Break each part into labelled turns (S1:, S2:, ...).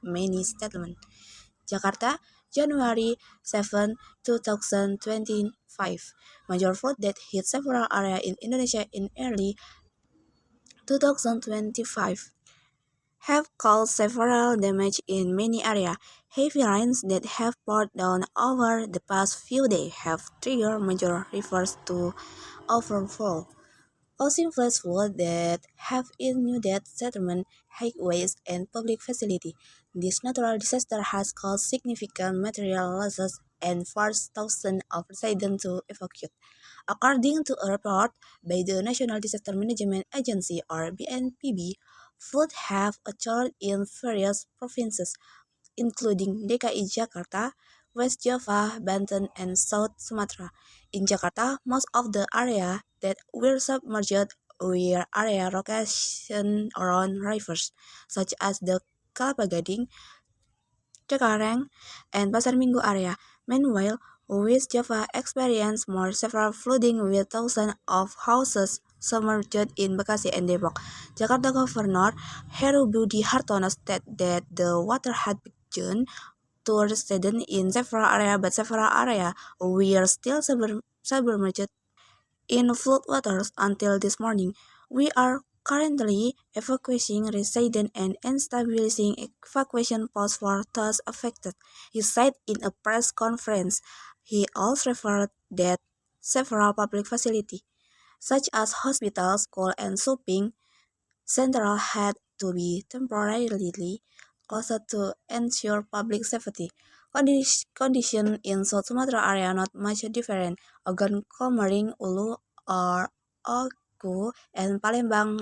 S1: many settlements. Jakarta, January 7, 2025. Major flood that hit several areas in Indonesia in early 2025 have caused several damage in many areas. Heavy rains that have poured down over the past few days have triggered major rivers to overflow, causing flash floods that have inundated settlements, highways, and public facilities. This natural disaster has caused significant material losses and forced thousands of residents to evacuate. According to a report by the National Disaster Management Agency or BNPB, floods have occurred in various provinces, including DKI Jakarta, West Java, Banten, and South Sumatra. In Jakarta, most of the area that were submerged were area locations around rivers, such as the Kelapa Gading, Cikarang, and Pasar Minggu area. Meanwhile, West Java experienced more severe flooding with thousands of houses submerged in Bekasi and Depok. Jakarta Governor Heru Budi Hartono stated that the water had begun to recede in several areas, but several areas were still submerged in floodwaters until this morning. We are currently evacuating residents and establishing evacuation posts for those affected, he said in a press conference. He also referred that several public facilities, such as hospitals, schools, and shopping centers, had to be temporarily closed to ensure public safety. Conditions in South Sumatra area not much different. Ogan, Komering, Ulu, or Oku, and Palembang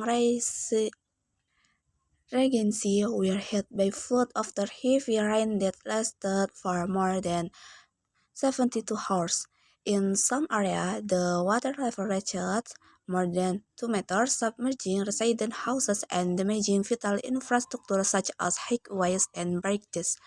S1: Regency were hit by flood after heavy rain that lasted for more than 72 hours. In some areas, the water level reached more than 2 meters, submerging resident houses and damaging vital infrastructure such as highways and bridges.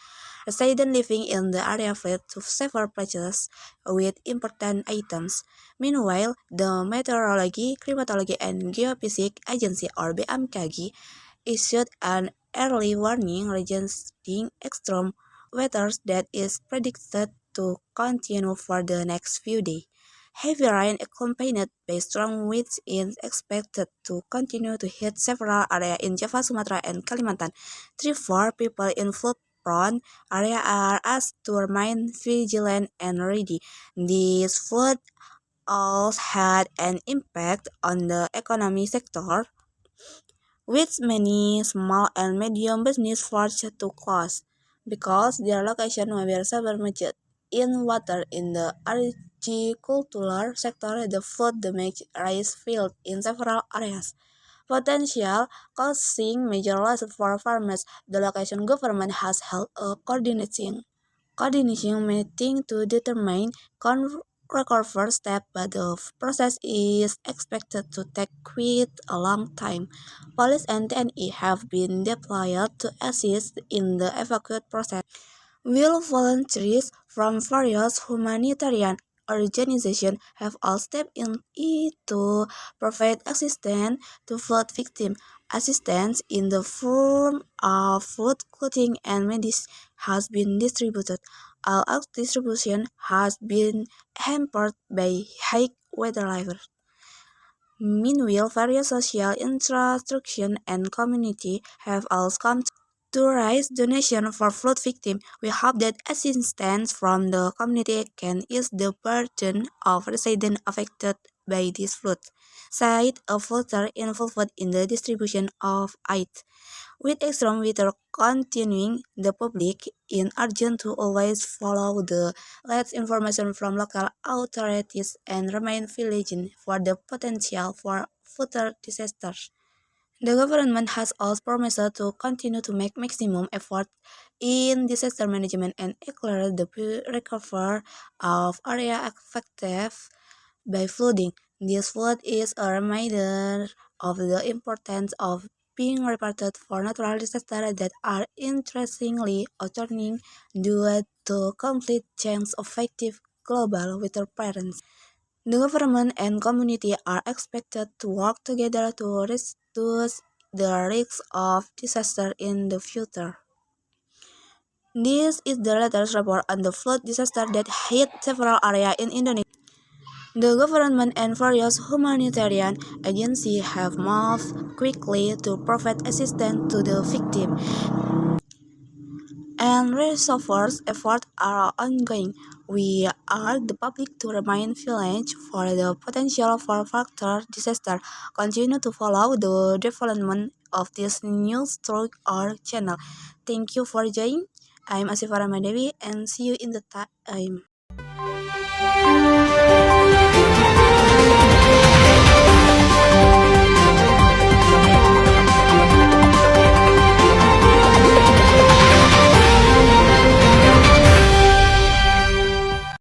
S1: Residents living in the area fled to several places with important items. Meanwhile, the Meteorology, Climatology, and Geophysics Agency or BMKG issued an early warning regarding extreme weather that is predicted to continue for the next few days. Heavy rain accompanied by strong winds is expected to continue to hit several areas in Java, Sumatra, and Kalimantan. 3-4 people in flood-prone areas are asked to remain vigilant and ready. This flood also had an impact on the economy sector, with many small and medium businesses forced to close because their location were submerged in water. In the agricultural sector, the flood damaged rice fields in several areas, potential causing major losses for farmers. The location government has held a coordination meeting to determine recover step, but the process is expected to take quite a long time. Police and TNI have been deployed to assist in the evacuation process, while volunteers from various humanitarian organizations have all stepped in to provide assistance to flood victims. Assistance in the form of food, clothing, and medicine has been distributed. All distribution has been hampered by high weather levels. Meanwhile, various social infrastructure and community have also come to raise donations for flood victims. We hope that assistance from the community can ease the burden of residents affected by this flood, said a voter involved in the distribution of aid. With extreme weather continuing, the public is urged to always follow the latest information from local authorities and remain vigilant for the potential for future disasters. The government has also promised to continue to make maximum effort in disaster management and accelerate the recovery of areas affected by flooding. This flood is a reminder of the importance of being prepared for natural disasters that are increasingly occurring due to complete change of effective global weather patterns. The government and community are expected to work together to reduce the risks of disaster in the future. This is the latest report on the flood disaster that hit several areas in Indonesia. The government and various humanitarian agencies have moved quickly to provide assistance to the victims, and reservoirs efforts are ongoing. We urge the public to remain vigilant for the potential for further disaster. Continue to follow the development of this news through our channel. Thank you for joining. I'm Asifara Madevi and see you in the time.